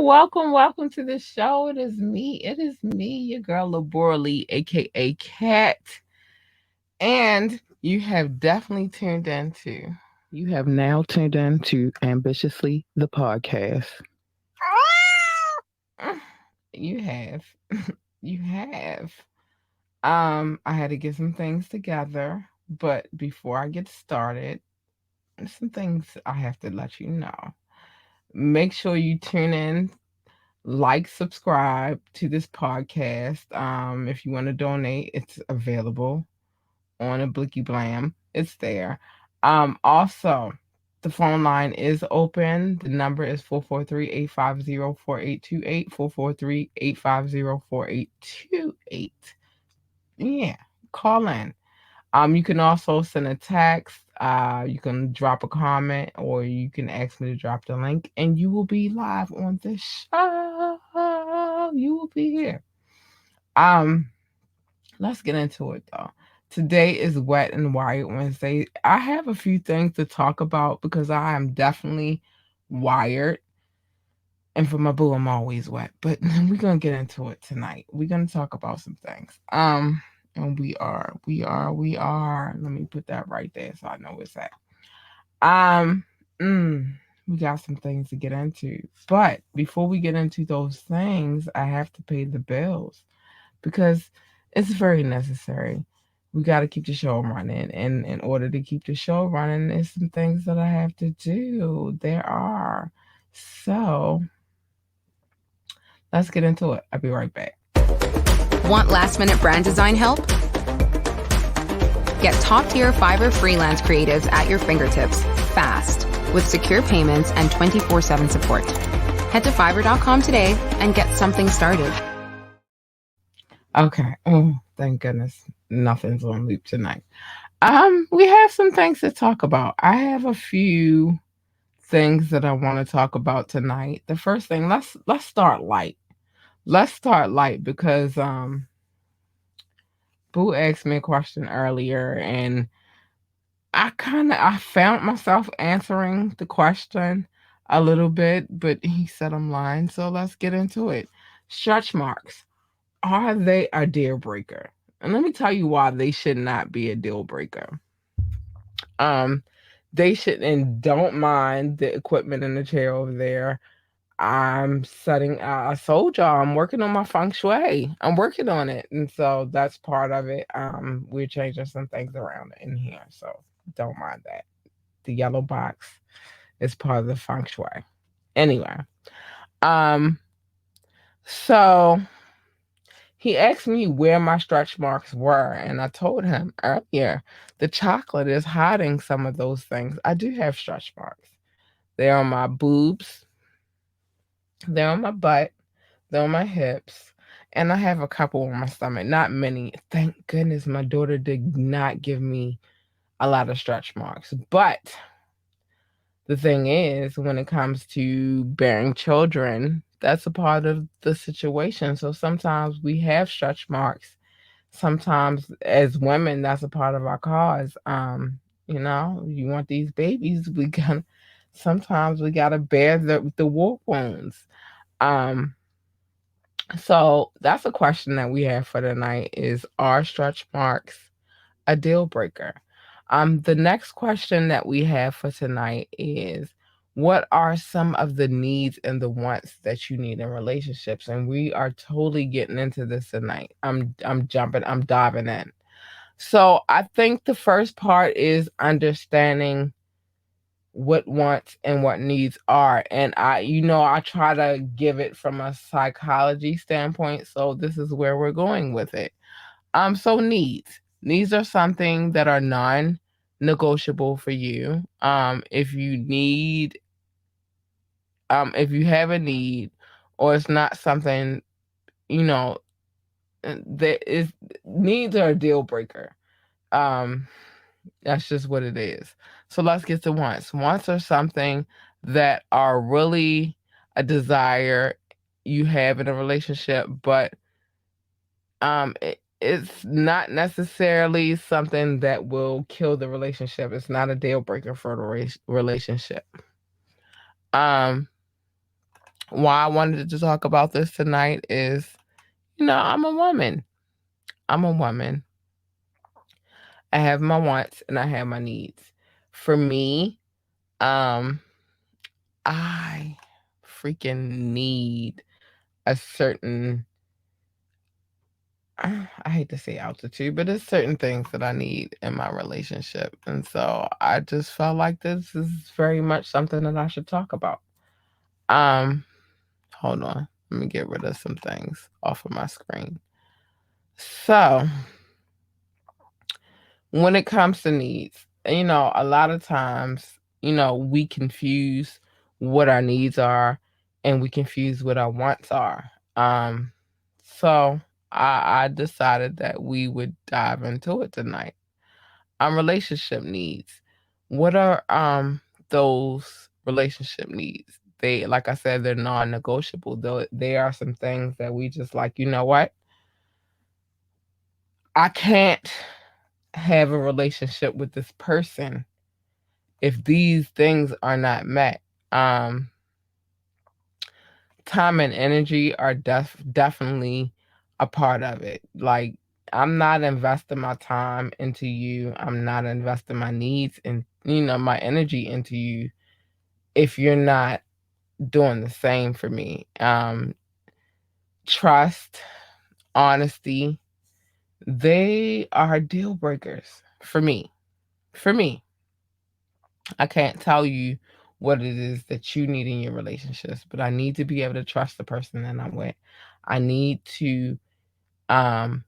welcome to the show. It is me, your girl Labora Lee, aka Cat. And you have now tuned into Ambitiously the podcast. You have. You have. I had to get some things together, but before I get started, some things I have to let you know. Make sure you tune in, like, subscribe to this podcast. If you want to donate, it's available on a Blicky Blam. It's there. Also, the phone line is open. The number is 443-850-4828. 443-850-4828. Yeah, call in. You can also send a text. You can drop a comment, or you can ask me to drop the link, and you will be live on the show. You will be here. Um, let's get into it though. Today is Wet and Wired Wednesday. I have a few things to talk about because I am definitely wired. And for my boo, I'm always wet. But we're gonna get into it tonight. We're gonna talk about some things. And we are. Let me put that right there so I know what's that. Um, mm, we got some things to get into. But before we get into those things, I have to pay the bills because it's very necessary. We got to keep the show running. And in order to keep the show running, there's some things that I have to do. There are. So let's get into it. I'll be right back. Want last minute brand design help? Get top tier Fiverr freelance creatives at your fingertips fast with secure payments and 24/7 support. Head to fiverr.com today and get something started. Okay. Oh, thank goodness nothing's on loop tonight. We have some things to talk about. I have a few things that I want to talk about tonight. The first thing, let's start light. Let's start light because Boo asked me a question earlier, and I found myself answering the question a little bit, but he said I'm lying, so let's get into it. Stretch marks, are they a deal breaker? And let me tell you why they should not be a deal breaker. Um, they should, and don't mind the equipment in the chair over there. I told y'all I'm working on my feng shui. I'm working on it. And so that's part of it. We're changing some things around in here. So don't mind that. The yellow box is part of the feng shui. Anyway, um, so he asked me where my stretch marks were, and I told him earlier the chocolate is hiding some of those things. I do have stretch marks. They're on my boobs, they're on my butt, they're on my hips, and I have a couple on my stomach. Not many. Thank goodness my daughter did not give me a lot of stretch marks. But the thing is, when it comes to bearing children, that's a part of the situation. So sometimes we have stretch marks. Sometimes as women, that's a part of our cause. You want these babies, sometimes we gotta bear the war wounds. Um, so that's a question that we have for tonight is, are stretch marks a deal breaker? The next question that we have for tonight is, what are some of the needs and the wants that you need in relationships? And we are totally getting into this tonight. I'm diving in. So I think the first part is understanding what wants and what needs are. And I try to give it from a psychology standpoint. So this is where we're going with it. So needs. Needs are something that are non-negotiable for you. If you have a need, or it's not something, you know, that is needs are a deal breaker. Um, that's just what it is. So let's get to wants. Wants are something that are really a desire you have in a relationship, but it's not necessarily something that will kill the relationship. It's not a deal breaker for the relationship. Um, why I wanted to talk about this tonight is, I'm a woman. I'm a woman. I have my wants and I have my needs. For me, um, I freaking need a certain, I hate to say altitude, but there's certain things that I need in my relationship. And so I just felt like this is very much something that I should talk about. Um, Hold on. Let me get rid of some things off of my screen. So, when it comes to needs, a lot of times, we confuse what our needs are and we confuse what our wants are. So I decided that we would dive into it tonight. Relationship needs. What are those relationship needs? They, like I said, they're non-negotiable. Though they are some things that we just like, you know what? I can't have a relationship with this person if these things are not met. Um, Time and energy are definitely a part of it. Like, I'm not investing my time into you. I'm not investing my needs and my energy into you if you're not doing the same for me. Trust, honesty, they are deal breakers for me. For me, I can't tell you what it is that you need in your relationships, but I need to be able to trust the person that I'm with. I need to um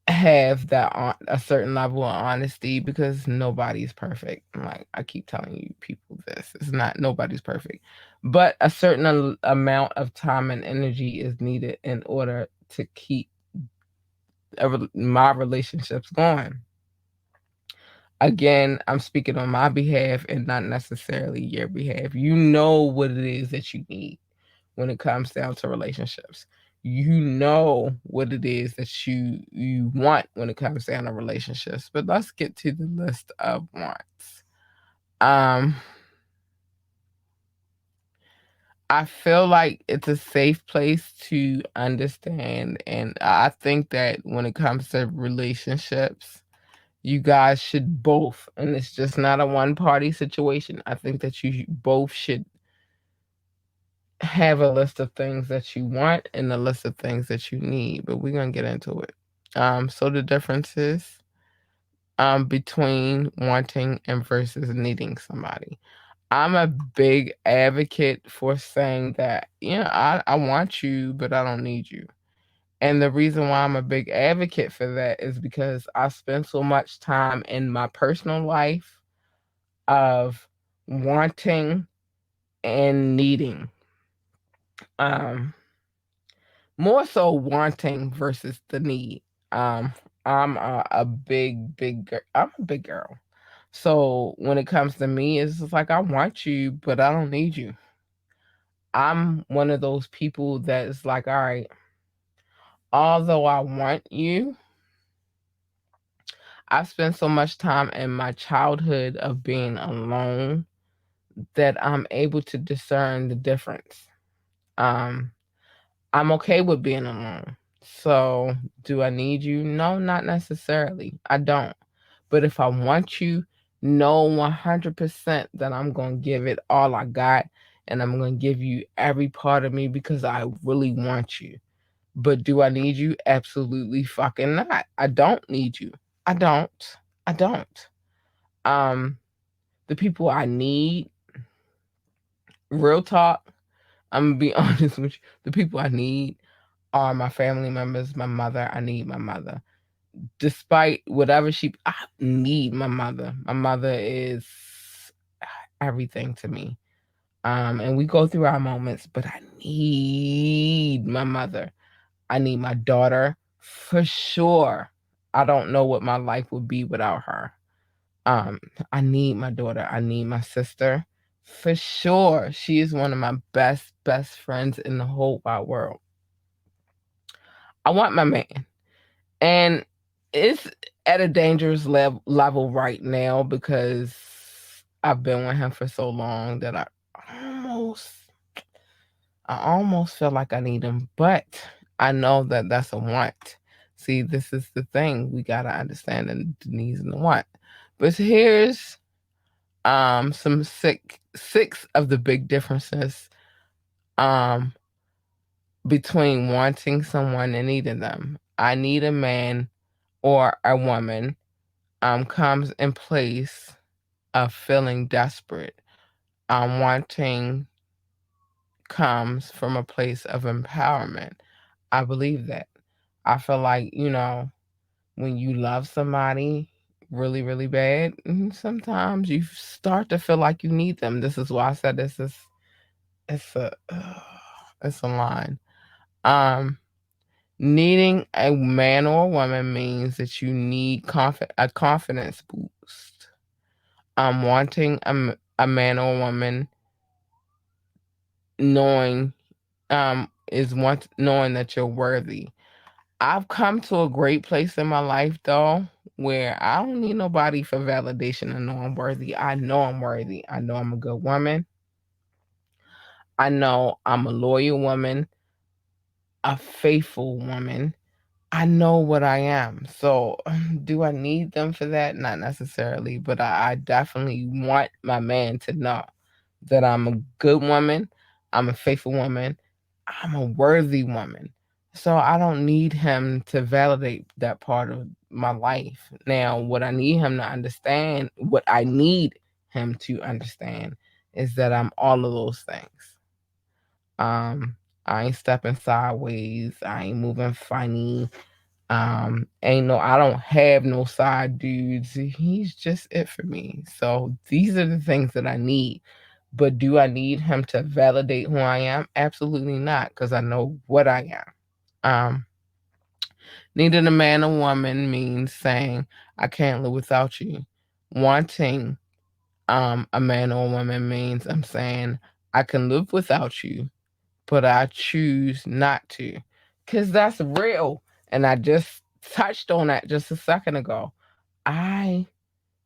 have a certain level of honesty because nobody's perfect. Like I keep telling you people this. It's not nobody's perfect. But a certain amount of time and energy is needed in order to keep my relationships going. Again, I'm speaking on my behalf and not necessarily your behalf. You know what it is that you need when it comes down to relationships. You know what it is that you want when it comes down to relationships. But let's get to the list of wants. Um I feel like it's a safe place to understand, and I think that when it comes to relationships, you guys should both, and it's just not a one party situation. I think that you both should have a list of things that you want and a list of things that you need, but we're gonna get into it. So the differences between wanting and versus needing somebody. I'm a big advocate for saying that, I want you, but I don't need you. And the reason why I'm a big advocate for that is because I spend so much time in my personal life of wanting and needing. Um, More so wanting versus the need. Um, I'm a I'm a big girl. So when it comes to me, it's just like I want you, but I don't need you. I'm one of those people that is like, all right, although I want you, I've spent so much time in my childhood of being alone that I'm able to discern the difference. Um, I'm okay with being alone. So, do I need you? No, not necessarily. I don't. But if I want you, know 100% that I'm going to give it all I got and I'm going to give you every part of me because I really want you. But do I need you? Absolutely fucking not. I don't need you. I don't. I don't. Um the people I need, real talk, I'm gonna be honest with you. The people I need are my family members, my mother. I need my mother. Despite whatever I need my mother. My mother is everything to me. And we go through our moments, but I need my mother. I need my daughter for sure. I don't know what my life would be without her. Um, I need my daughter. I need my sister for sure. She is one of my best friends in the whole wide world. I want my man. And it's at a dangerous level right now because I've been with him for so long that I almost feel like I need him, but I know that that's a want. See, this is the thing. We gotta understand the needs and the want. But here's some six of the big differences um between wanting someone and needing them. I need a man or a woman comes in place of feeling desperate. Wanting comes from a place of empowerment. I believe that. I feel like, when you love somebody really, really bad, sometimes you start to feel like you need them. This is why I said it's a it's a line. Um Needing a man or a woman means that you need a confidence boost. Wanting a man or a woman knowing knowing that you're worthy. I've come to a great place in my life though where I don't need nobody for validation to know I'm worthy. I know I'm worthy. I know I'm a good woman. I know I'm a loyal woman, a faithful woman. I know what I am. So, do I need them for that? Not necessarily, but I definitely want my man to know that I'm a good woman, I'm a faithful woman, I'm a worthy woman. So, I don't need him to validate that part of my life. Now, what I need him to understand is that I'm all of those things. Um, I ain't stepping sideways, I ain't moving funny. I don't have no side dudes. He's just it for me. So these are the things that I need. But do I need him to validate who I am? Absolutely not, because I know what I am. Needing a man or woman means saying, I can't live without you. Wanting a man or woman means I'm saying, I can live without you, but I choose not to. Because that's real. And I just touched on that just a second ago. I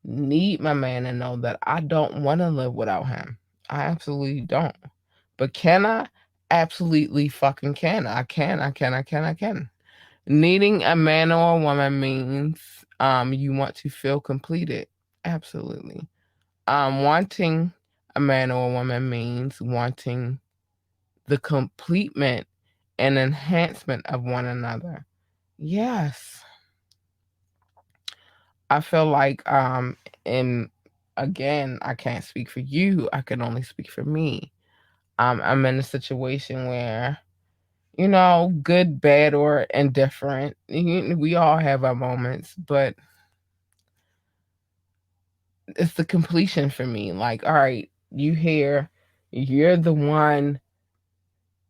need my man to know that I don't want to live without him. I absolutely don't. But can I? Absolutely fucking can. I can. Needing a man or a woman means you want to feel completed. Absolutely. Wanting a man or a woman means wanting the completement and enhancement of one another. Yes. I feel like and again, I can't speak for you. I can only speak for me. I'm in a situation where, good, bad, or indifferent. We all have our moments, but it's the completion for me. Like, all right, you're the one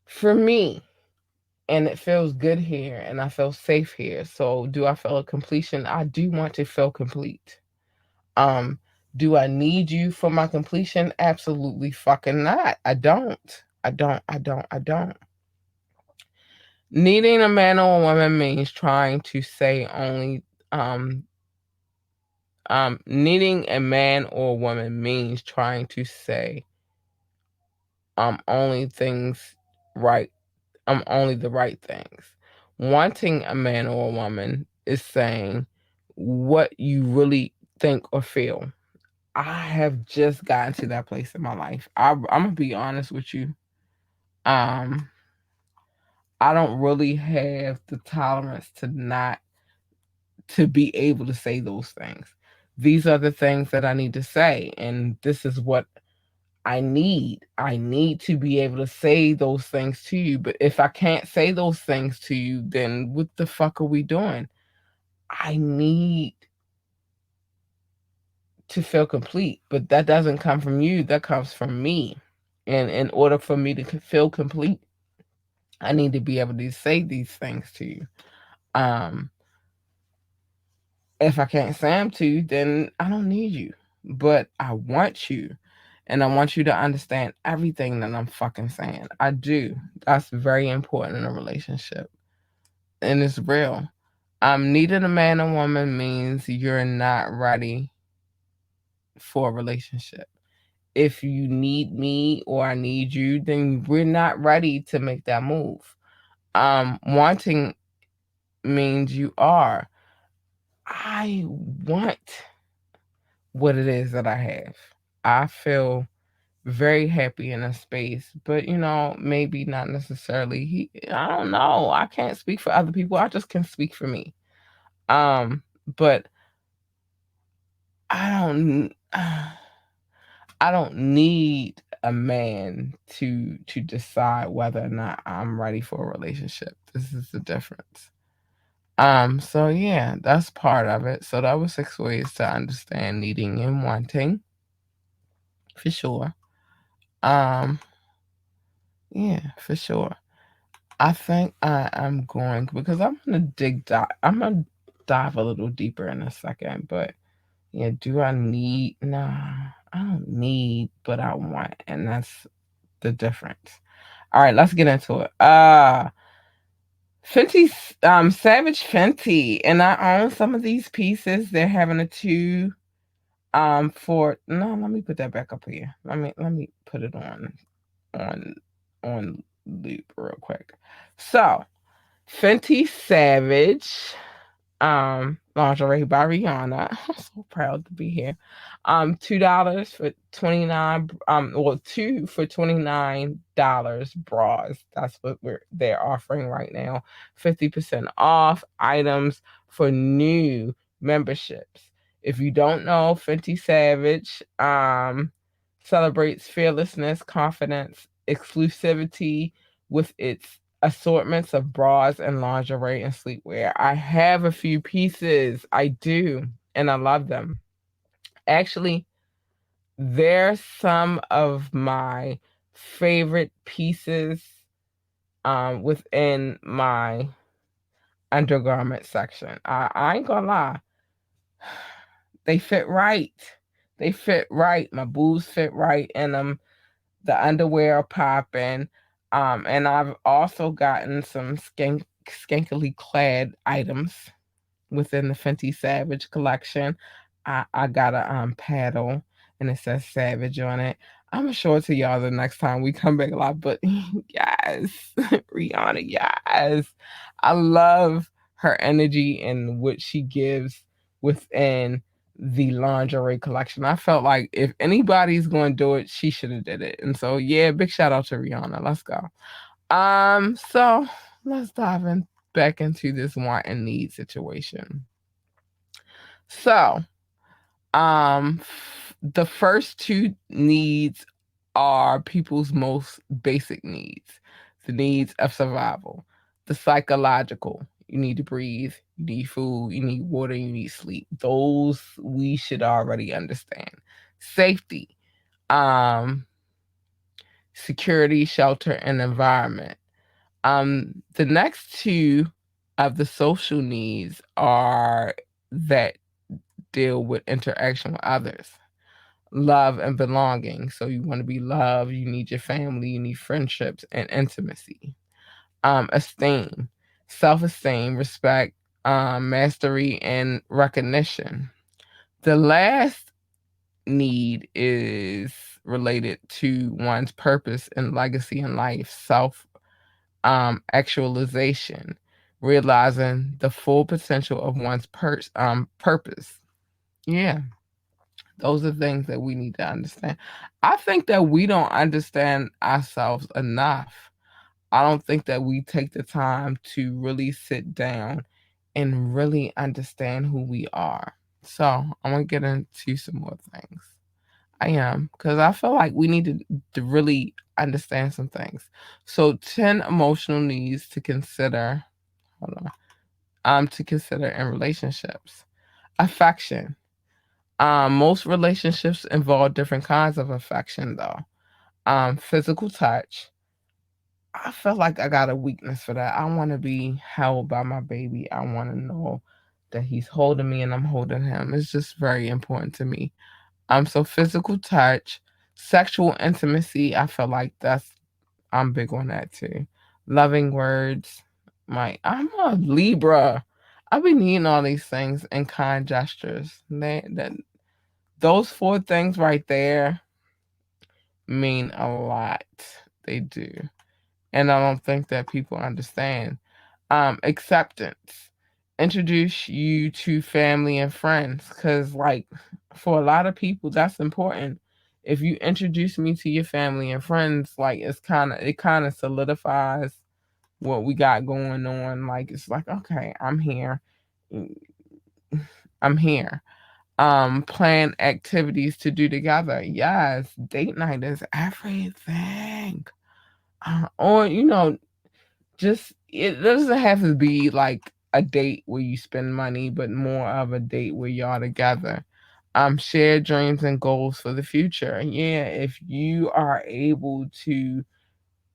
for me. And it feels good here and I feel safe here. So do I feel a completion? I do want to feel complete. Um, do I need you for my completion? Absolutely fucking not. I don't. Needing a man or a woman means trying to say only needing a man or a woman means trying to say only things right only the right things. Wanting a man or a woman is saying what you really think or feel. I have just gotten to that place in my life. I'm gonna be honest with you. Um, I don't really have the tolerance to be able to say those things. These are the things that I need to say, and this is what I need. I need to be able to say those things to you. But if I can't say those things to you, then what the fuck are we doing? I need to feel complete, but that doesn't come from you. That comes from me. And in order for me to feel complete, I need to be able to say these things to you. Um, if I can't say them to you, then I don't need you. But I want you. And I want you to understand everything that I'm fucking saying. I do. That's very important in a relationship. And it's real. Needing a man or woman means you're not ready for a relationship. if you need me or I need you, then we're not ready to make that move. Wanting means you are. I want what it is that I have. I feel very happy in a space, but maybe not necessarily. I don't know. I can't speak for other people. I just can speak for me. But I don't. I don't need a man to decide whether or not I'm ready for a relationship. This is the difference. So yeah, that's part of it. So that was 6 ways to understand needing and wanting, for sure. Um, yeah, for sure. I think I am going because I'm gonna dive a little deeper in a second, but yeah, do I need? Nah, I don't need, but I want, and that's the difference. All right, let's get into it. Fenty, Savage Fenty, and I own some of these pieces. They're having a two, for no. Let me put that back up here. Let me put it on on loop real quick. So, Fenty Savage lingerie by Rihanna. I'm so proud to be here. $2 for 29, well, two for $29 bras. That's what they're offering right now. 50% off items for new memberships. If you don't know, Fenty Savage celebrates fearlessness, confidence, exclusivity with its assortments of bras and lingerie and sleepwear. I have a few pieces. I do, and I love them. Actually, they're some of my favorite pieces within my undergarment section. I ain't gonna lie. They fit right. They fit right. My boobs fit right in them. The underwear are popping. And I've also gotten some skankily clad items within the Fenty Savage collection. I got a paddle and it says Savage on it. I'm gonna show it to y'all the next time we come back live. But yes, Rihanna, yes. I love her energy and what she gives within the lingerie collection. I felt like if anybody's going to do it, she should have did it. And so yeah, big shout out to Rihanna. Let's go. So let's dive in back into this want and need situation. So, the first two needs are people's most basic needs, the needs of survival, the psychological. You need to breathe, you need food, you need water, you need sleep. Those we should already understand. Safety, um, security, shelter, and environment. The next two of the social needs are that deal with interaction with others, love and belonging. So you want to be loved, you need your family, you need friendships and intimacy. Esteem, self-esteem, respect, mastery, and recognition. The last need is related to one's purpose and legacy in life, self actualization, realizing the full potential of one's purpose. Yeah, those are things that we need to understand. I think that we don't understand ourselves enough. I don't think that we take the time to really sit down and really understand who we are. So I'm gonna get into some more things. I am, because I feel like we need to really understand some things. So 10 emotional needs to consider. Hold on. To consider in relationships. Affection. Most relationships involve different kinds of affection, though. Physical touch. I feel like I got a weakness for that. I want to be held by my baby. I want to know that he's holding me and I'm holding him. It's just very important to me. So physical touch, sexual intimacy. I feel like I'm big on that too. Loving words. I'm a Libra. I've been needing all these things and kind gestures. Those four things right there, mean a lot. They do. And I don't think that people understand. Acceptance. Introduce you to family and friends. Cause like for a lot of people that's important. If you introduce me to your family and friends, like it kinda solidifies what we got going on. Like it's like, okay, I'm here. I'm here. Plan activities to do together. Yes, date night is everything. Or just it doesn't have to be like a date where you spend money, but more of a date where y'all together. Share dreams and goals for the future. Yeah, if you are able to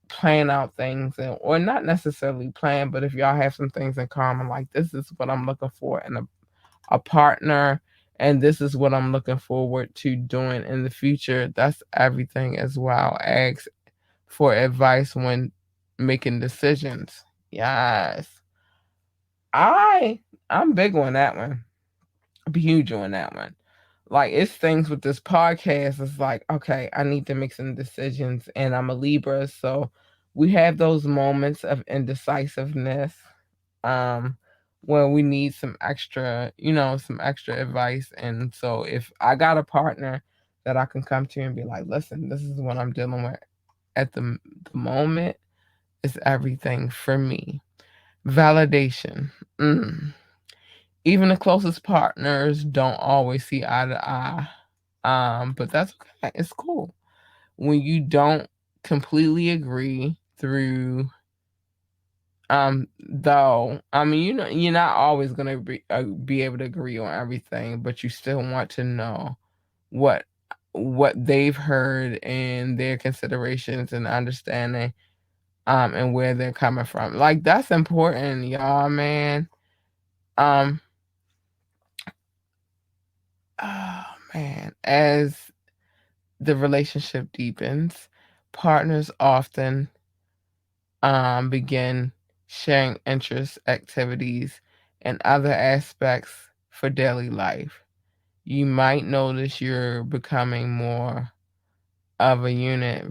plan out things or not necessarily plan, but if y'all have some things in common, like this is what I'm looking for in a partner, and this is what I'm looking forward to doing in the future. That's everything as well. Ask for advice when making decisions. Yes. I I'm big on that one. I'm huge on that one. Like it's things with this podcast. It's like, okay, I need to make some decisions and I'm a Libra, so we have those moments of indecisiveness um when we need some extra advice. And so if I got a partner that I can come to and be like, listen, this is what I'm dealing with at the moment, is everything for me. Validation. Mm. Even the closest partners don't always see eye to eye. But that's okay. It's cool. When you don't completely agree through though, I mean, you're not always gonna be able to agree on everything, but you still want to know what what they've heard and their considerations and understanding, and where they're coming from. Like that's important, y'all, man. Um, oh man, as the relationship deepens, partners often begin sharing interests, activities, and other aspects for daily life. You might notice you're becoming more of a unit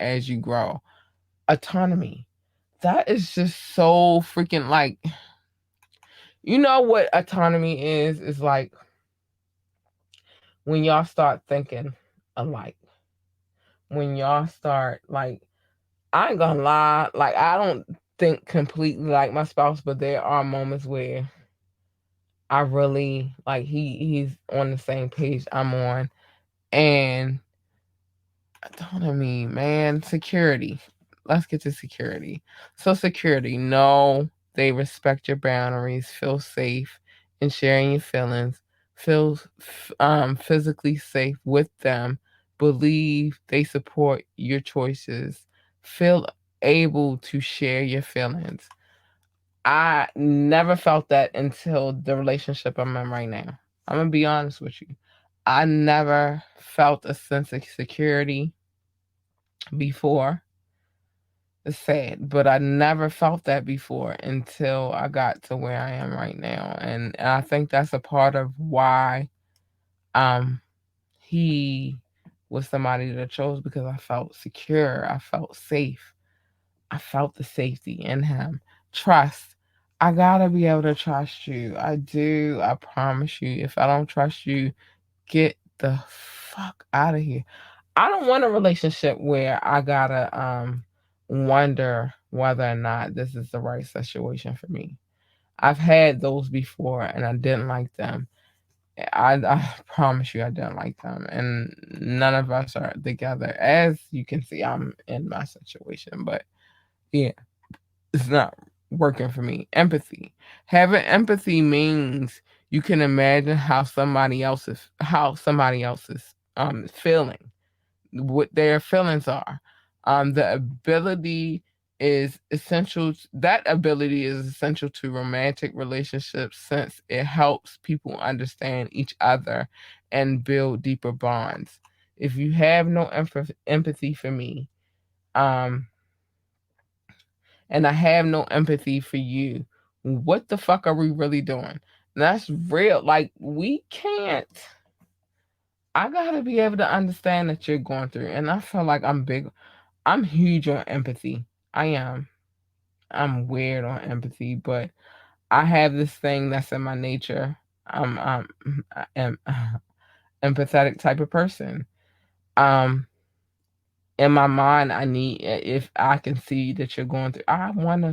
as you grow. Autonomy. That is just so freaking like, you know what autonomy is? Is like when y'all start thinking alike. When y'all start like, I ain't gonna lie, like I don't think completely like my spouse, but there are moments where I really like he's on the same page I'm on. And autonomy, man, security. Let's get to security. So security, no, they respect your boundaries, feel safe in sharing your feelings, feel physically safe with them, believe they support your choices, feel able to share your feelings. I never felt that until the relationship I'm in right now. I'm gonna be honest with you. I never felt a sense of security before. It's sad, but I never felt that before until I got to where I am right now. And I think that's a part of why um he was somebody that I chose, because I felt secure, I felt safe. I felt the safety in him. Trust. I gotta be able to trust you. I do. I promise you. If I don't trust you, get the fuck out of here. I don't want a relationship where I gotta wonder whether or not this is the right situation for me. I've had those before and I didn't like them. I promise you I didn't like them. And none of us are together. As you can see, I'm in my situation. But yeah, it's not working for me. Empathy. Having empathy means you can imagine how somebody else is feeling, what their feelings are. The ability is essential. That ability is essential to romantic relationships since it helps people understand each other and build deeper bonds. If you have no empathy for me, um, and I have no empathy for you, what the fuck are we really doing? And that's real. Like we can't. I gotta be able to understand that you're going through, and I feel like I'm huge on empathy. I am. I'm weird on empathy, but I have this thing that's in my nature. I am empathetic type of person. Um, in my mind, I need if I can see that you're going through. I want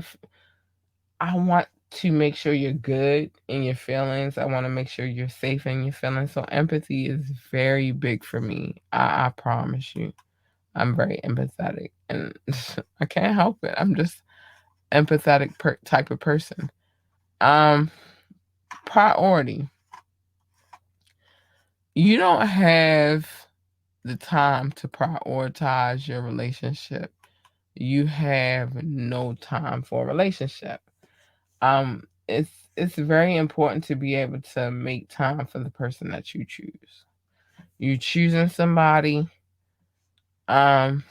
to make sure you're good in your feelings. I want to make sure you're safe in your feelings. So empathy is very big for me. I promise you. I'm very empathetic, and I can't help it. I'm just empathetic type of person. Um, priority. You don't have the time to prioritize your relationship. You have no time for a relationship. It's very important to be able to make time for the person that you choose. You choosing somebody, um,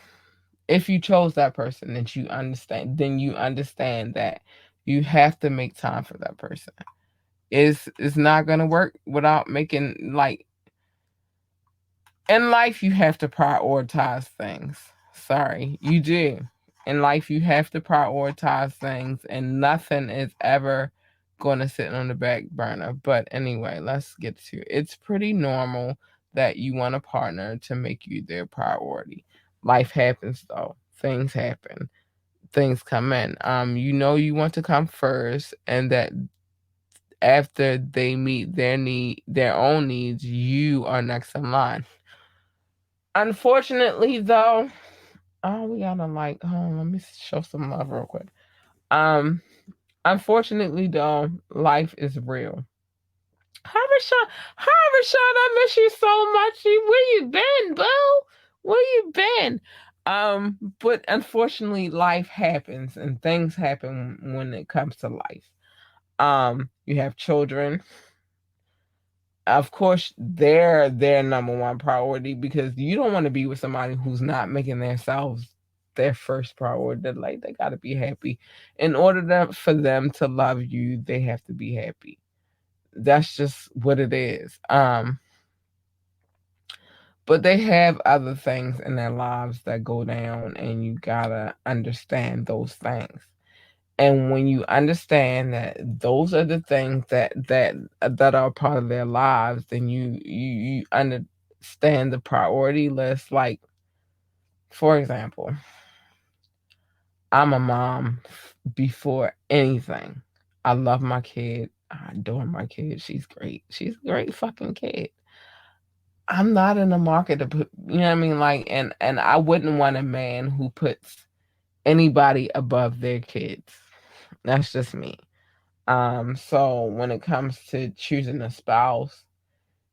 if you chose that person, then you understand that you have to make time for that person. It's not gonna work without making like in life you have to prioritize things. Sorry, you do. In life you have to prioritize things and nothing is ever going to sit on the back burner. But anyway, let's get to it. It's pretty normal that you want a partner to make you their priority. Life happens though. Things happen. Things come in. You know you want to come first and that after they meet their own needs, you are next in line. Unfortunately, though, oh, we gotta like, oh, let me show some love real quick. Um, unfortunately, though, life is real. Hi, Rashad, I miss you so much. Where you been, boo? Where you been? But unfortunately, life happens and things happen when it comes to life. You have children, of course they're their number one priority because you don't want to be with somebody who's not making themselves their first priority. Like they got to be happy in order for them to love you. They have to be happy. That's just what it is. But they have other things in their lives that go down and you gotta understand those things. And when you understand that those are the things that are part of their lives, then you understand the priority list. Like, for example, I'm a mom before anything. I love my kid. I adore my kid. She's great. She's a great fucking kid. I'm not in the market to put, you know what I mean? Like, and I wouldn't want a man who puts anybody above their kids. That's just me. So when it comes to choosing a spouse,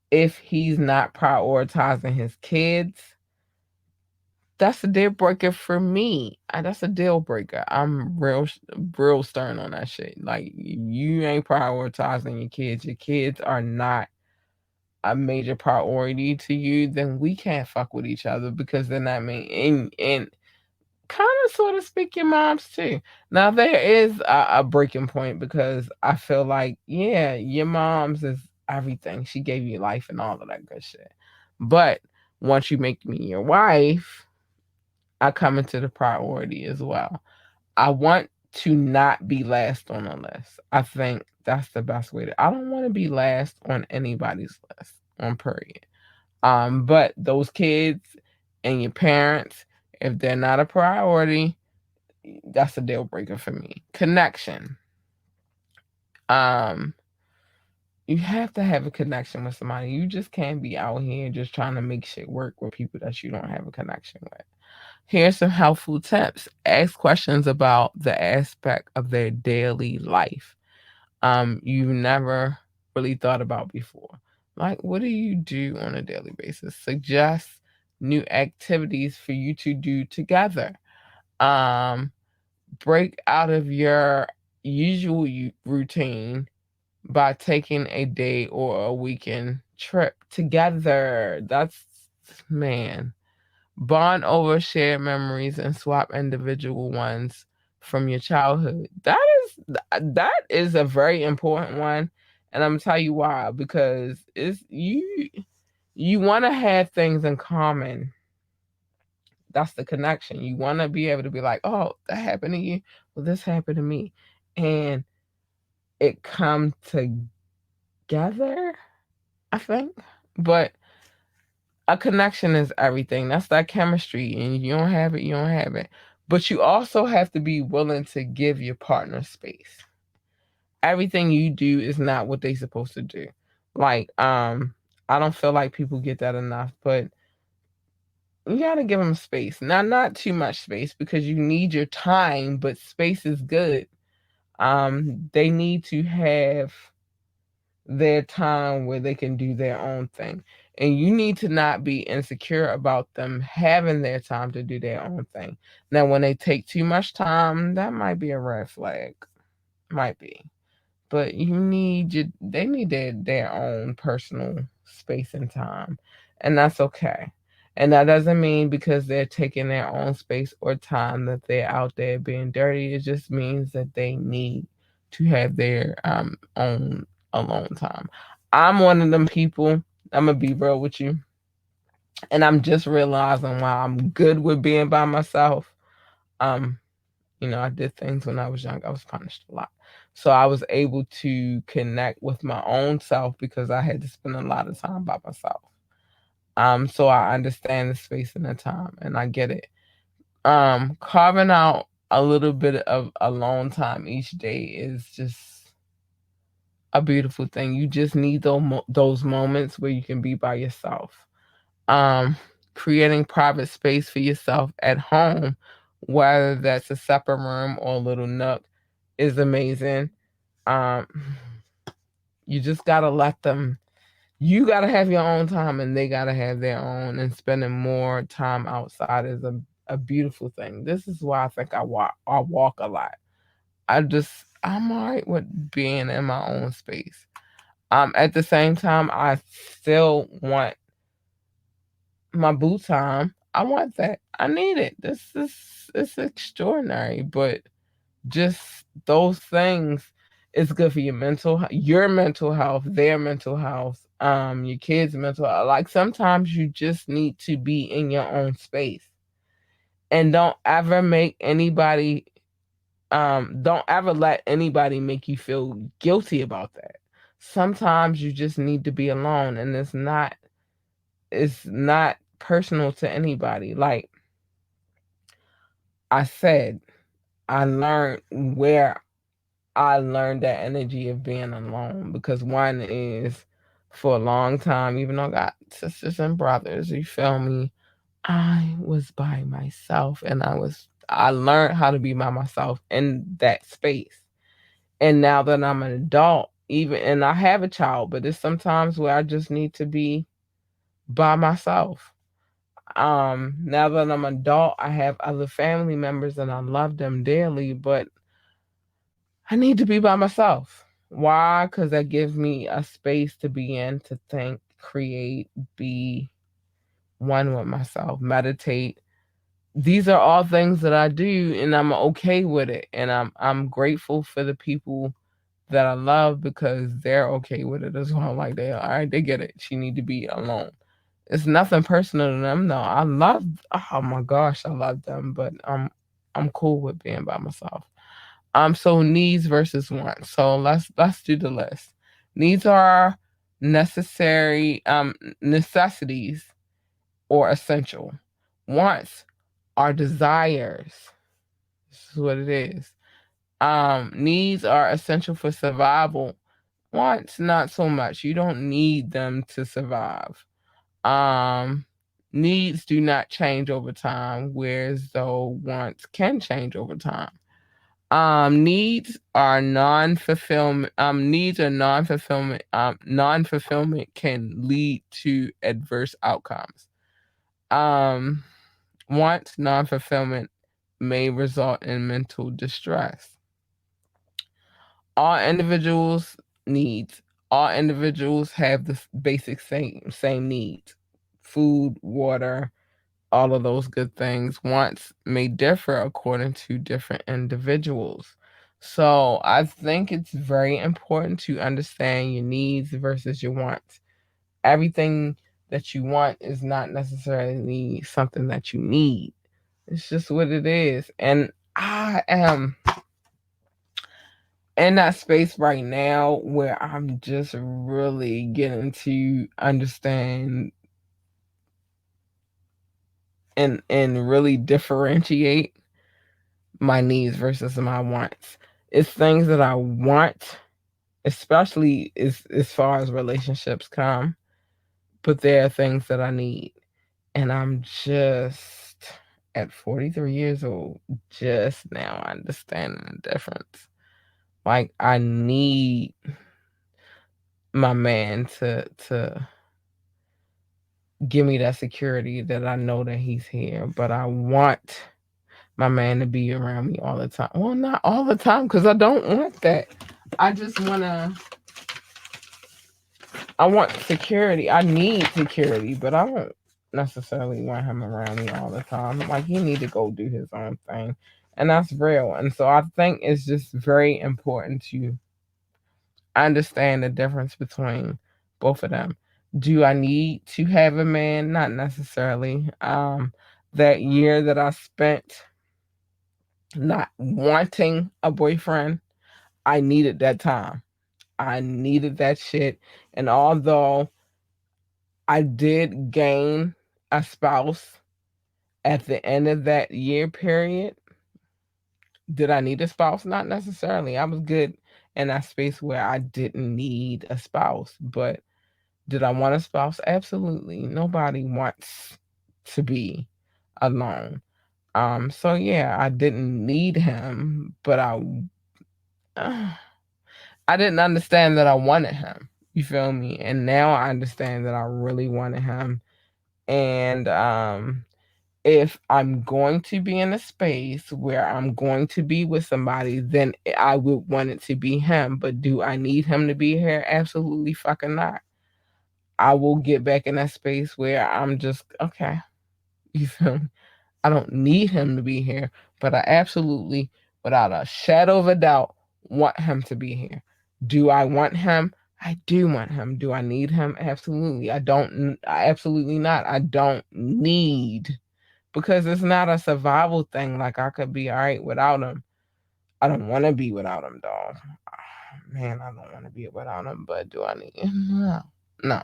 if he's not prioritizing his kids, that's a deal breaker for me. That's a deal breaker. I'm real stern on that shit. Like you ain't prioritizing your kids. Your kids are not a major priority to you. Then we can't fuck with each other because then that mean and kind of sort of speak your moms too. Now there is a breaking point because I feel like yeah, your mom's is everything. She gave you life and all of that good shit. But once you make me your wife, I come into the priority as well. I want to not be last on the list. I think that's the best way to. I don't want to be last on anybody's list on period. But those kids and your parents, if they're not a priority, that's a deal breaker for me. Connection. Um, you have to have a connection with somebody. You just can't be out here just trying to make shit work with people that you don't have a connection with. Here's some helpful tips. Ask questions about the aspect of their daily life. You've never really thought about before. Like, what do you do on a daily basis? Suggest new activities for you to do together. Um, break out of your usual routine by taking a day or a weekend trip together. That's man. Bond over shared memories and swap individual ones from your childhood. That is a very important one, and I'm gonna tell you why. Because it's you. You want to have things in common. That's the connection. You want to be able to be like, oh, that happened to you. Well, this happened to me. And it come together, I think. But a connection is everything. That's that chemistry. And you don't have it, you don't have it. But you also have to be willing to give your partner space. Everything you do is not what they supposed to do. Like, I don't feel like people get that enough, but you gotta give them space. Now, not too much space because you need your time, but space is good. They need to have their time where they can do their own thing. And you need to not be insecure about them having their time to do their own thing. Now, when they take too much time, that might be a red flag. Might be. But they need their own personal space and time. And that's okay. And that doesn't mean because they're taking their own space or time that they're out there being dirty. It just means that they need to have their own alone time. I'm one of them people, I'm gonna be real with you. And I'm just realizing why I'm good with being by myself. Um, I did things when I was young. I was punished a lot. So I was able to connect with my own self because I had to spend a lot of time by myself. So I understand the space and the time and I get it. Carving out a little bit of alone time each day is just a beautiful thing. You just need those moments where you can be by yourself. Um, Creating private space for yourself at home, whether that's a separate room or a little nook, is amazing. Um, you just gotta let them. You gotta have your own time, and they gotta have their own. And spending more time outside is a beautiful thing. This is why I think I walk. I walk a lot. I'm alright with being in my own space. At the same time, I still want my boo time. I want that. I need it. This is it's extraordinary, but just those things is good for your mental health, their mental health, your kids' mental health. Like sometimes you just need to be in your own space. And don't ever let anybody make you feel guilty about that. Sometimes you just need to be alone and it's not personal to anybody. Like I said, where I learned that energy of being alone because one is for a long time, even though I got sisters and brothers, you feel me? I was by myself and I learned how to be by myself in that space. And now that I'm an adult, even and I have a child, but there's sometimes where I just need to be by myself. Now that I'm an adult, I have other family members and I love them dearly, but I need to be by myself. Why? Because that gives me a space to be in, to think, create, be one with myself, meditate. These are all things that I do and I'm okay with it. And I'm grateful for the people that I love because they're okay with it as well. Like all right, they get it. She need to be alone. It's nothing personal to them. No, oh my gosh, I love them, but I'm cool with being by myself. So needs versus wants. So let's do the list. Needs are necessary necessities or essential. Wants are desires. This is what it is. Needs are essential for survival. Wants not so much. You don't need them to survive. Um Needs do not change over time, whereas though wants can change over time. Needs or non-fulfillment non-fulfillment can lead to adverse outcomes. Um Wants non-fulfillment may result in mental distress. All individuals needs. All individuals have the basic same needs. Food, water, all of those good things. Wants may differ according to different individuals. So I think it's very important to understand your needs versus your wants. Everything that you want is not necessarily something that you need. It's just what it is. And I am in that space right now where I'm just really getting to understand and really differentiate my needs versus my wants. It's things that I want, especially as far as relationships come, but there are things that I need. And I'm just at 43 years old, just now understanding the difference. Like I need my man to give me that security that I know that he's here, but I want my man to be around me all the time. Well, not all the time because I don't want that. I just I want security. I need security, but I don't necessarily want him around me all the time. Like he need to go do his own thing. And that's real. And so I think it's just very important to understand the difference between both of them. Do I need to have a man? Not necessarily. That year that I spent not wanting a boyfriend, I needed that time. I needed that shit. And although I did gain a spouse at the end of that year period, did I need a spouse? Not necessarily. I was good in that space where I didn't need a spouse. But did I want a spouse? Absolutely. Nobody wants to be alone. So yeah, I didn't need him, but I didn't understand that I wanted him. You feel me? And now I understand that I really wanted him. And if I'm going to be in a space where I'm going to be with somebody, then I would want it to be him. But do I need him to be here? Absolutely fucking not. I will get back in that space where I'm just okay. You feel me? I don't need him to be here, but I absolutely, without a shadow of a doubt, want him to be here. Do I want him? I do want him. Do I need him? Absolutely. I don't. I absolutely not. I don't need because it's not a survival thing. Like I could be all right without him. I don't want to be without him, dog. Man, I don't want to be without him. But do I need him? No, no.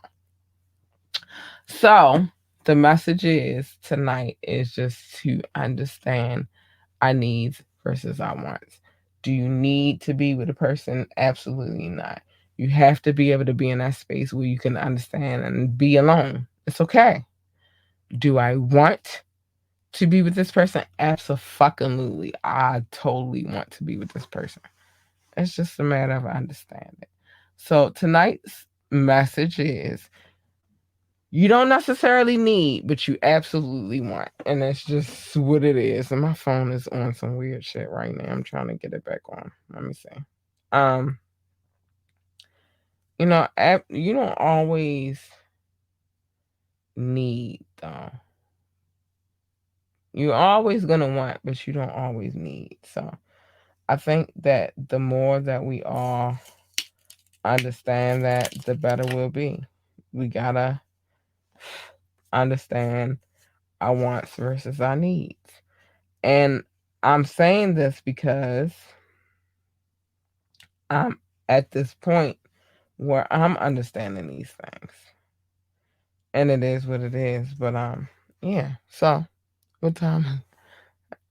So the message is tonight is just to understand our needs versus our wants. Do you need to be with a person? Absolutely not. You have to be able to be in that space where you can understand and be alone. It's okay. Do I want to be with this person? Absolutely. I totally want to be with this person. It's just a matter of understanding. So tonight's message is you don't necessarily need, but you absolutely want. And that's just what it is. And my phone is on some weird shit right now. I'm trying to get it back on. Let me see. Um, you don't always need though. You're always gonna want, but you don't always need. So I think that the more that we all understand that, the better we'll be. We gotta understand our wants versus our needs. And I'm saying this because I'm at this point where I'm understanding these things. And it is what it is. But yeah. So what time?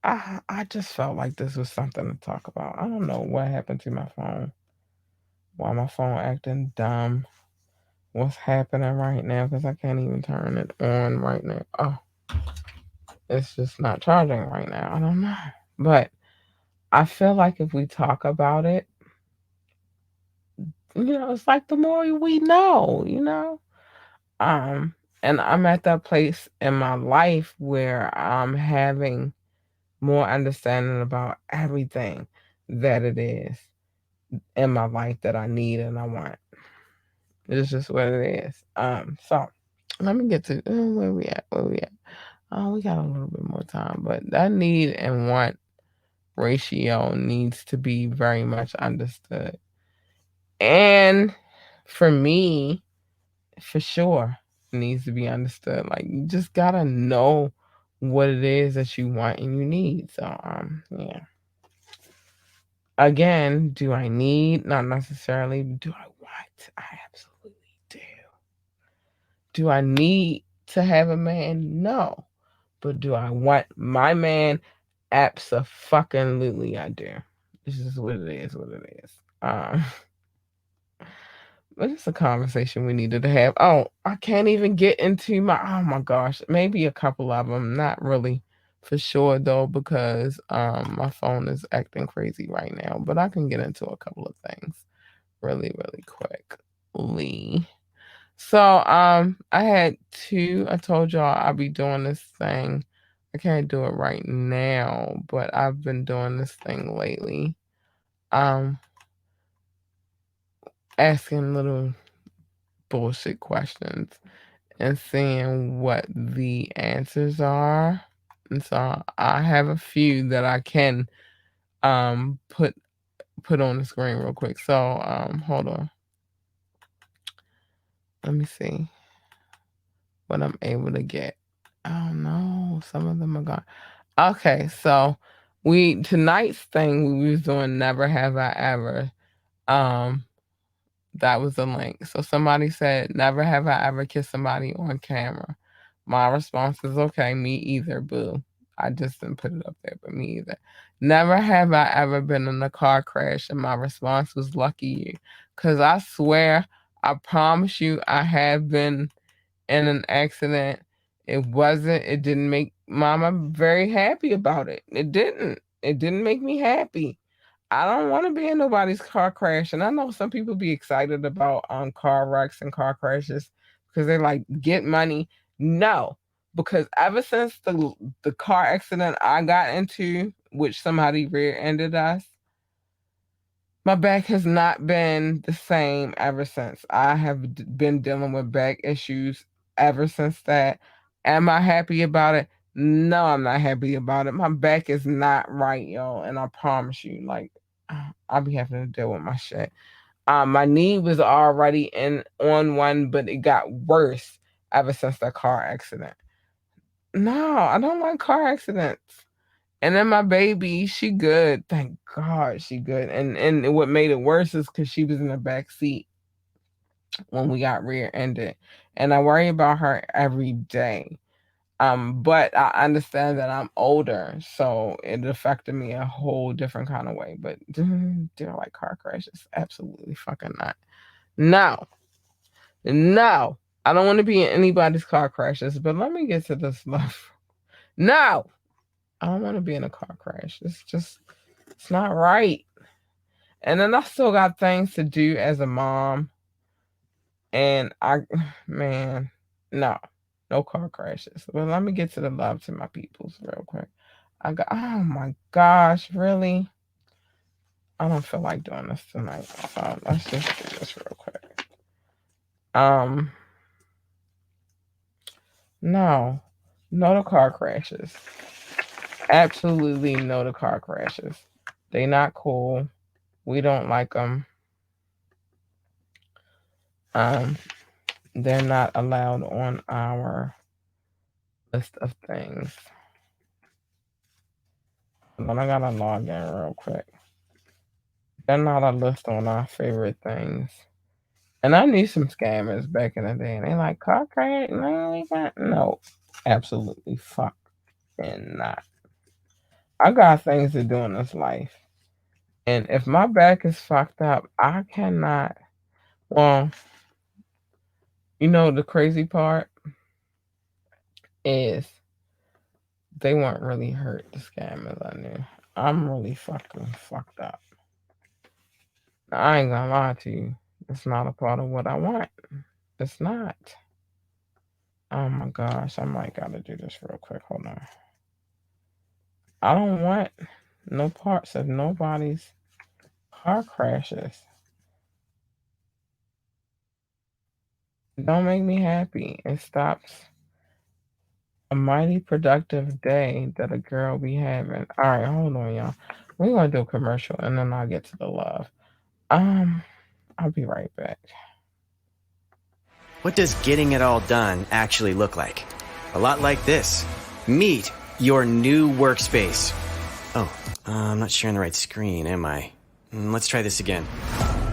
I just felt like this was something to talk about. I don't know what happened to my phone. Why my phone acting dumb. What's happening right now? Because I can't even turn it on right now. Oh, it's just not charging right now. I don't know. But I feel like if we talk about it, it's like the more we know. Um, and I'm at that place in my life where I'm having more understanding about everything that it is in my life that I need and I want. It's just what it is. So let me get to where we at. Where we at? Oh, we got a little bit more time, but that need and want ratio needs to be very much understood. And for me, for sure. needs to be understood. Like you just gotta know what it is that you want and you need. So yeah. Again, do I need? Not necessarily. Do I want? I absolutely do. Do I need to have a man? No. But do I want my man? Absolutely, I do. This is what it is. What it is. But it's a conversation we needed to have. Oh, I can't even get into my. Oh my gosh, maybe a couple of them. Not really, for sure though, because my phone is acting crazy right now. But I can get into a couple of things really, really quickly. So I had two. I told y'all I'll be doing this thing. I can't do it right now, but I've been doing this thing lately. Um, asking little bullshit questions and seeing what the answers are. And so I have a few that I can put on the screen real quick. So hold on. Let me see what I'm able to get. Oh no, some of them are gone. Okay, so we tonight's thing we was doing never have I ever. Um that was the link. So somebody said, never have I ever kissed somebody on camera. My response is, okay, me either, boo. I just didn't put it up there, but me either. Never have I ever been in a car crash, and my response was, lucky you. Because I swear, I promise you, I have been in an accident. It didn't make mama very happy about it. It didn't. It didn't make me happy. I don't want to be in nobody's car crash. And I know some people be excited about car wrecks and car crashes because they like get money. No, because ever since the car accident I got into, which somebody rear-ended us, my back has not been the same ever since. I have been dealing with back issues ever since that. Am I happy about it? No, I'm not happy about it. My back is not right, y'all, and I promise you, like, I'll be having to deal with my shit. My knee was already in on one, but it got worse ever since that car accident. No, I don't like car accidents. And then my baby, she good. Thank God she good. And what made it worse is because she was in the back seat when we got rear-ended. And I worry about her every day. But I understand that I'm older, so it affected me a whole different kind of way. But do I like car crashes? Absolutely fucking not. No, no. I don't want to be in anybody's car crashes, but let me get to this love. No, I don't want to be in a car crash. It's not right. And then I still got things to do as a mom. And man, no, no car crashes. But let me get to the love to my peoples real quick. Oh my gosh, really? I don't feel like doing this tonight. So let's just do this real quick. Um, no, no to car crashes. Absolutely no to car crashes. They not cool. We don't like them. Um, they're not allowed on our list of things. But I gotta log in real quick. They're not a list on our favorite things. And I knew some scammers back in the day, and they like car crash. No, we got no, absolutely fuck and not. I got things to do in this life, and if my back is fucked up, I cannot. Well, you know the crazy part is they weren't really hurt. The scammers I knew. I'm really fucking fucked up. I ain't gonna lie to you. It's not a part of what I want. It's not. Oh my gosh, I might gotta do this real quick. Hold on. I don't want no parts of nobody's car crashes. Don't make me happy. It stops a mighty productive day that a girl be having. All right, hold on, y'all. We're gonna do a commercial and then I'll get to the love. Um, I'll be right back. What does getting it all done actually look like? A lot like this. Meet your new workspace. Oh, I'm not sharing the right screen, am I? Let's try this again.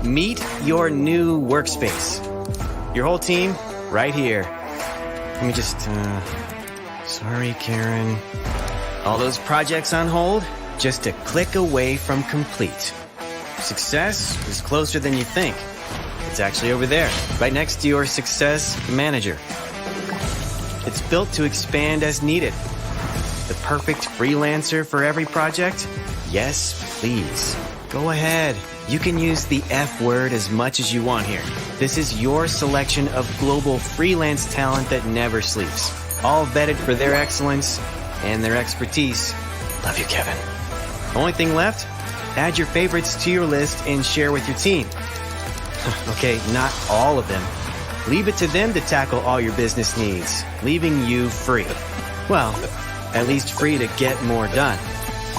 Meet your new workspace. Your whole team, right here. Let me just, sorry, Karen. All those projects on hold, just a click away from complete. Success is closer than you think. It's actually over there, right next to your Success Manager. It's built to expand as needed. The perfect freelancer for every project? Yes, please. Go ahead. You can use the F word as much as you want here. This is your selection of global freelance talent that never sleeps. All vetted for their excellence and their expertise. Love you, Kevin. Only thing left? Add your favorites to your list and share with your team. Okay, not all of them. Leave it to them to tackle all your business needs, leaving you free. Well, at least free to get more done.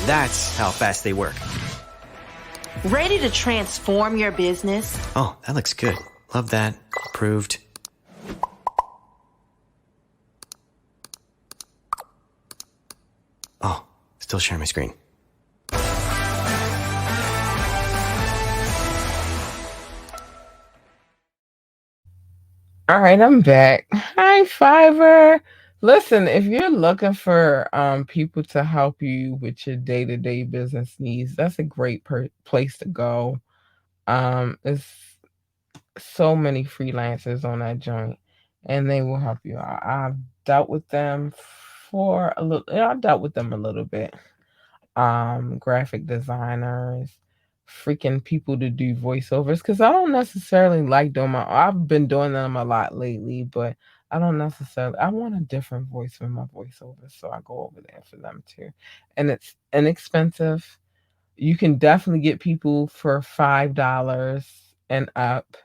That's how fast they work. Ready to transform your business? Oh, that looks good. Love that. Approved. Oh, still sharing my screen. All right, I'm back. Hi, Fiverr. Listen, if you're looking for people to help you with your day-to-day business needs, that's a great place to go. It's so many freelancers on that joint, and they will help you out. I've dealt with them for a little. I've dealt with them a little bit. Graphic designers, freaking people to do voiceovers because I don't necessarily like doing my. I've been doing them a lot lately, but I don't necessarily. I want a different voice for my voiceovers, so I go over there for them too, and it's inexpensive. You can definitely get people for $5 and up.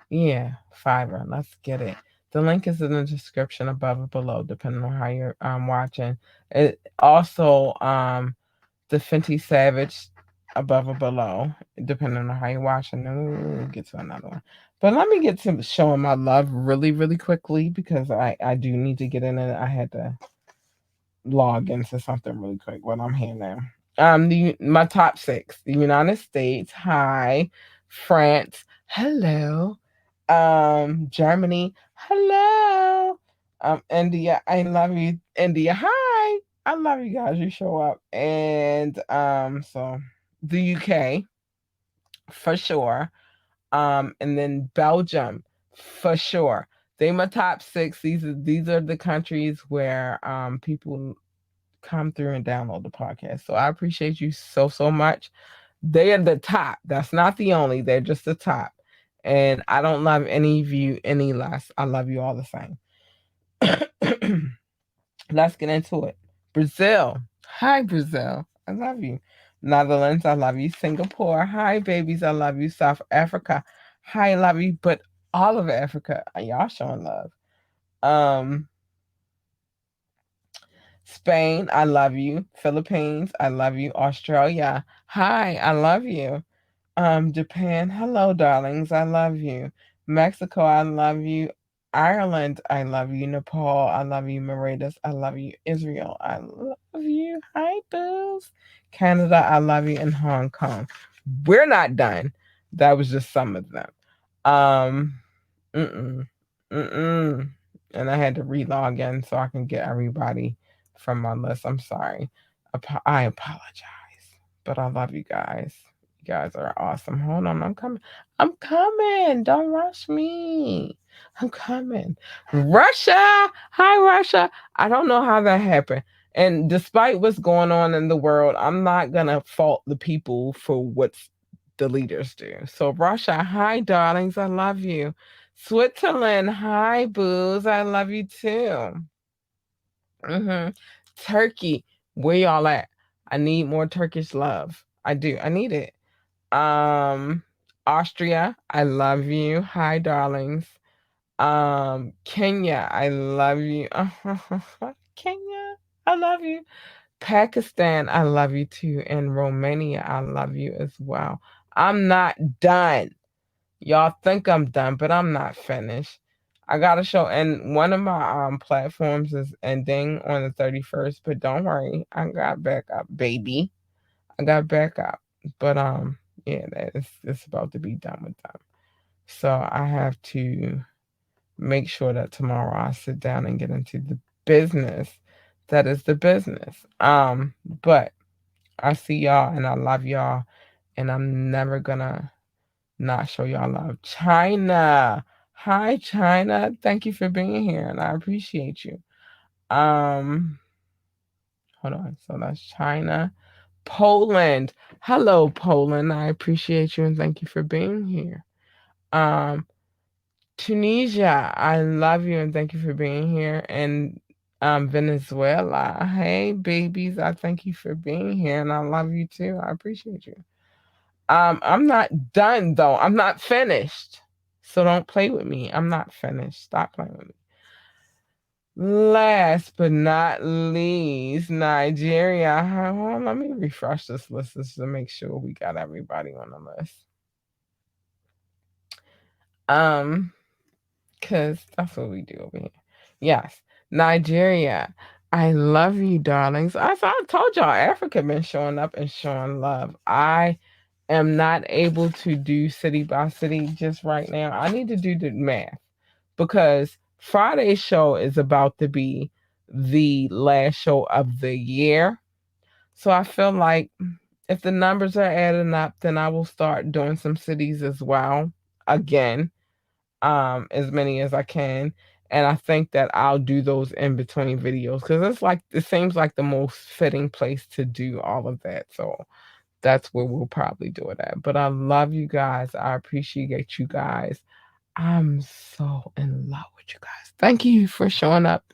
Yeah, Fiverr. Let's get it. The link is in the description above or below, depending on how you're watching. It also the Fenty Savage above or below, depending on how you're watching. We'll get to another one. But let me get to showing my love really, really quickly because I do need to get in it. I had to log into something really quick while I'm here now. My top six: the United States, hi; France, hello; Germany, hello; India, I love you, India, hi. I love you guys. You show up, and so the UK for sure, and then Belgium for sure. They my top six. These are the countries where people come through and download the podcast. So I appreciate you so so much. They are the top. That's not the only. They're just the top. And I don't love any of you any less. I love you all the same. Let's get into it. Brazil. Hi, Brazil. I love you. Netherlands. I love you. Singapore. Hi, babies. I love you. South Africa. Hi, I love you. But all of Africa, y'all showing love. Spain, I love you. Philippines, I love you. Australia, hi, I love you. Japan, hello, darlings, I love you. Mexico, I love you. Ireland, I love you. Nepal, I love you. Mauritius, I love you. Israel, I love you. Hi, booze. Canada, I love you. And Hong Kong. We're not done. That was just some of them. Um, mm-mm, mm-mm. And I had to relog in so I can get everybody from my list. I'm sorry. I apologize, but I love you guys. You guys are awesome. Hold on, I'm coming. I'm coming. Don't rush me. I'm coming. Russia. Hi, Russia. I don't know how that happened. And despite what's going on in the world, I'm not going to fault the people for what the leaders do. So, Russia, hi, darlings. I love you. Switzerland, hi, booze. I love you too. Turkey, where y'all at? I need more Turkish love. I do. I need it. Austria, I love you. Hi, darlings. Kenya, I love you. Kenya, I love you. Pakistan, I love you too. And Romania, I love you as well. I'm not done. Y'all think I'm done, but I'm not finished. I got a show, and one of my platforms is ending on the 31st, but don't worry, I got backup, baby. I got backup. But yeah, it's about to be done with them. So I have to make sure that tomorrow I sit down and get into the business that is the business. But I see y'all and I love y'all, and I'm never gonna not show y'all love. China. Hi, China. Thank you for being here, and I appreciate you. Hold on. So that's China. Poland. Hello, Poland. I appreciate you and thank you for being here. Tunisia. I love you and thank you for being here. And Venezuela. Hey, babies. I thank you for being here, and I love you too. I appreciate you. I'm not done though. I'm not finished. So don't play with me. I'm not finished. Stop playing with me. Last but not least, Nigeria. Hold on, let me refresh this list just to make sure we got everybody on the list. Because that's what we do over here. Yes, Nigeria. I love you, darlings. I told y'all Africa been showing up and showing love. I am not able to do city by city just right now. I need to do the math because Friday's show is about to be the last show of the year. So I feel like if the numbers are adding up, then I will start doing some cities as well again, as many as I can. And I think that I'll do those in between videos because it seems like the most fitting place to do all of that. So that's where we'll probably do it at. But I love you guys. I appreciate you guys. I'm so in love with you guys. Thank you for showing up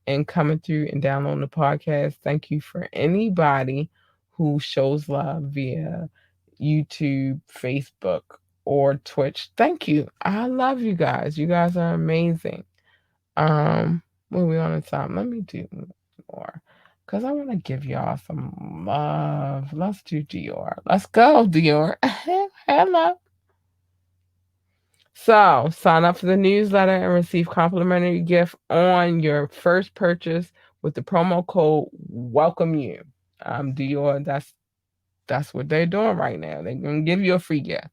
and coming through and downloading the podcast. Thank you for anybody who shows love via YouTube, Facebook, or Twitch. Thank you. I love you guys. You guys are amazing. When we on the time, let me do more. Because I want to give y'all some love. Let's do Dior. Let's go, Dior. Hello. So, sign up for the newsletter and receive complimentary gift on your first purchase with the promo code Welcome You. Dior, that's what they're doing right now. They're going to give you a free gift.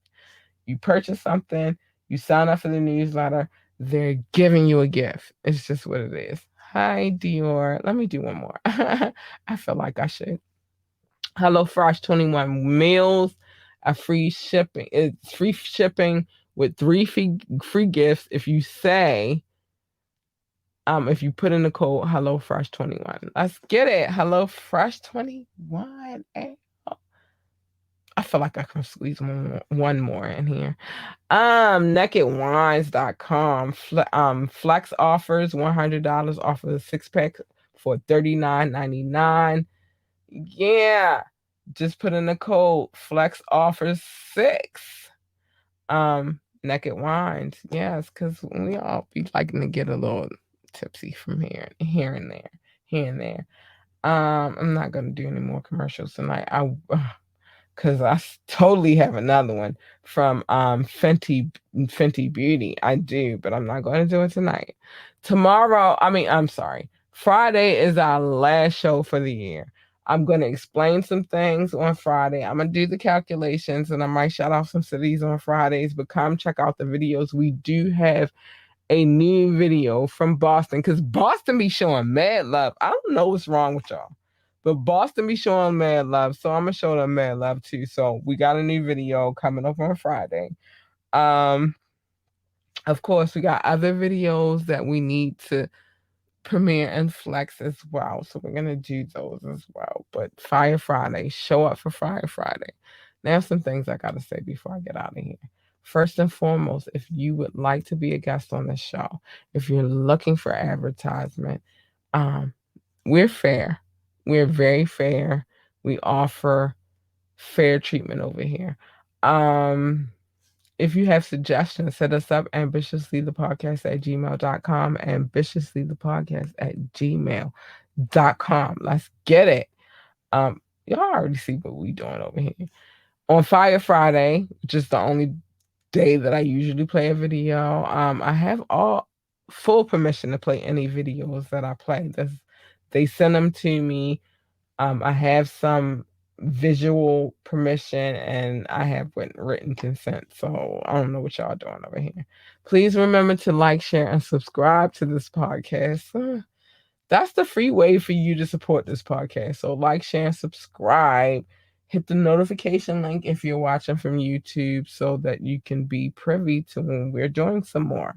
You purchase something, you sign up for the newsletter, they're giving you a gift. It's just what it is. Hi, Dior. Let me do one more. I feel like I should. HelloFresh 21 meals, free shipping. It's free shipping with 3 free gifts if you say, if you put in the code HelloFresh 21. Let's get it. HelloFresh 21. I feel like I can squeeze one more in here. Nakedwines.com. Flex offers $100 off of the 6-pack for $39.99. Yeah. Just put in the code Flex offers 6. Naked Wines. Yes, because we all be liking to get a little tipsy from here and there. I'm not gonna do any more commercials tonight. Because I totally have another one from Fenty Beauty. I do, but I'm not going to do it tonight. Friday is our last show for the year. I'm going to explain some things on Friday. I'm going to do the calculations, and I might shout out some cities on Fridays, but come check out the videos. We do have a new video from Boston, because Boston be showing mad love. I don't know what's wrong with y'all. But Boston be showing mad love, so I'm going to show them mad love too. So we got a new video coming up on Friday. Of course, we got other videos that we need to premiere and flex as well. So we're going to do those as well. But Fire Friday, show up for Fire Friday. Now some things I got to say before I get out of here. First and foremost, if you would like to be a guest on the show, if you're looking for advertisement, we're fair. We're very fair. We offer fair treatment over here. If you have suggestions, set us up ambitiouslythepodcast@gmail.com, ambitiouslythepodcast@gmail.com. Let's get it. Y'all already see what we doing over here. On Fire Friday, which is the only day that I usually play a video, I have all full permission to play any videos that I play. They send them to me. I have some visual permission and I have written consent. So I don't know what y'all doing over here. Please remember to like, share, and subscribe to this podcast. That's the free way for you to support this podcast. So like, share, and subscribe. Hit the notification link if you're watching from YouTube so that you can be privy to when we're doing some more.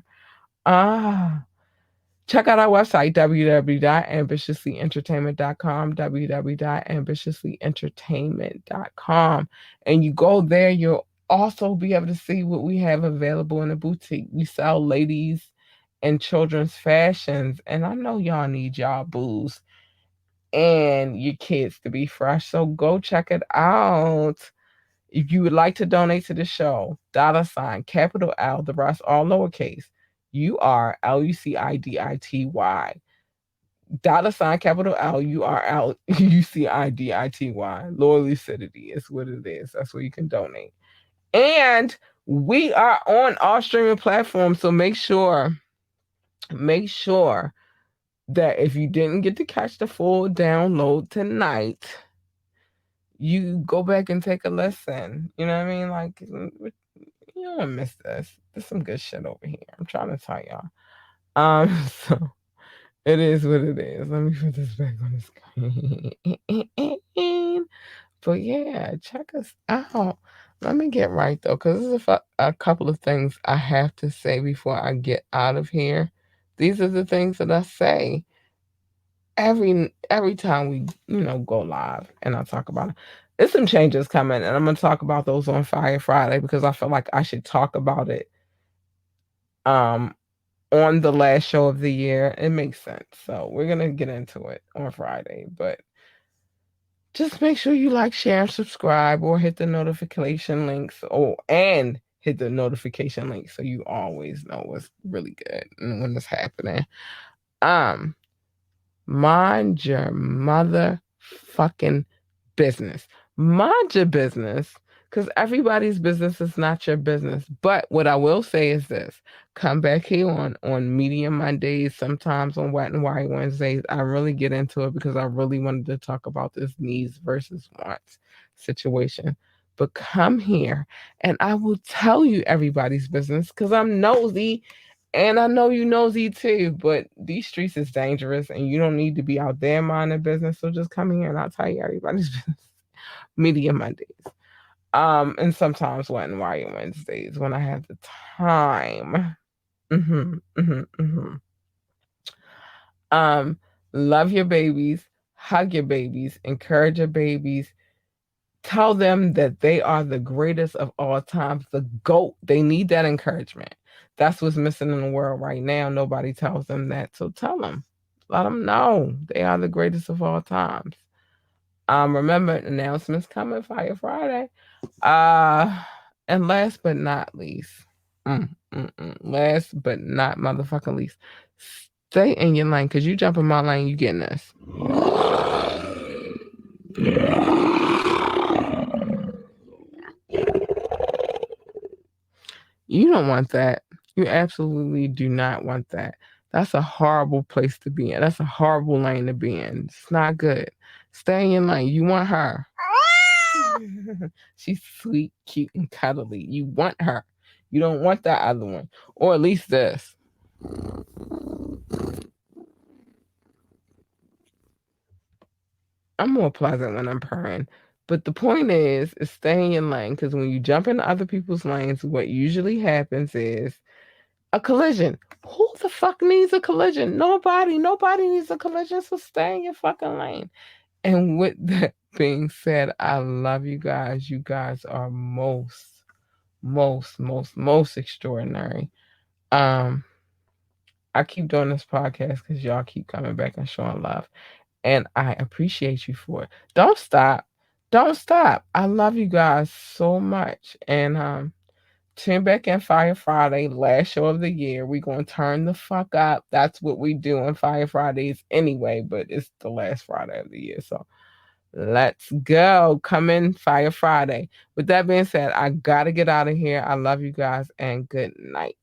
Check out our website, www.ambitiouslyentertainment.com, www.ambitiouslyentertainment.com. And you go there, you'll also be able to see what we have available in the boutique. We sell ladies and children's fashions. And I know y'all need y'all booze and your kids to be fresh. So go check it out. If you would like to donate to the show, $ capital L, the rest all lowercase, URLUCIDITY, $ capital L, URLUCIDITY. Lower Lucidity is what it is. That's where you can donate. And we are on all streaming platforms, so make sure that if you didn't get to catch the full download tonight, you go back and take a listen. You know what I mean? Like, you don't miss this. There's some good shit over here. I'm trying to tell y'all. So it is what it is. Let me put this back on the screen. But yeah, check us out. Let me get right though, because there's a couple of things I have to say before I get out of here. These are the things that I say every time we go live and I talk about it. There's some changes coming, and I'm gonna talk about those on Fire Friday because I feel like I should talk about it on the last show of the year. It makes sense. So we're gonna get into it on Friday, but just make sure you like, share, and subscribe, or hit the notification links, and hit the notification link so you always know what's really good and when it's happening. Mind your motherfucking business. Mind your business, because everybody's business is not your business. But what I will say is this: come back here on Media Mondays, sometimes on Wet and Wild Wednesdays. I really get into it because I really wanted to talk about this needs versus wants situation. But come here and I will tell you everybody's business because I'm nosy. And I know you nosy too, but these streets is dangerous and you don't need to be out there minding business. So just come here and I'll tell you everybody's business. Media Mondays. And sometimes Wet and Wild Wednesdays when I have the time. Love your babies, hug your babies, encourage your babies. Tell them that they are the greatest of all times, the GOAT. They need that encouragement. That's what's missing in the world right now. Nobody tells them that. So tell them. Let them know they are the greatest of all times. Remember, announcements coming Fire Friday. And last but not least, last but not motherfucking least, stay in your lane, because you jump in my lane, you getting this. You don't want that. You absolutely do not want that. That's a horrible place to be in. That's a horrible lane to be in. It's not good. Stay in your lane. You want her. She's sweet, cute, and cuddly. You want her. You don't want that other one. Or at least this. I'm more pleasant when I'm purring. But the point is stay in your lane, because when you jump into other people's lanes, what usually happens is a collision. Who the fuck needs a collision? Nobody needs a collision, so stay in your fucking lane. And with that being said, I love you guys. You guys are most extraordinary. I keep doing this podcast because y'all keep coming back and showing love. And I appreciate you for it. Don't stop. Don't stop. I love you guys so much. And tune back in Fire Friday, last show of the year. We're going to turn the fuck up. That's what we do on Fire Fridays anyway, but it's the last Friday of the year. So let's go. Come in Fire Friday. With that being said, I got to get out of here. I love you guys and good night.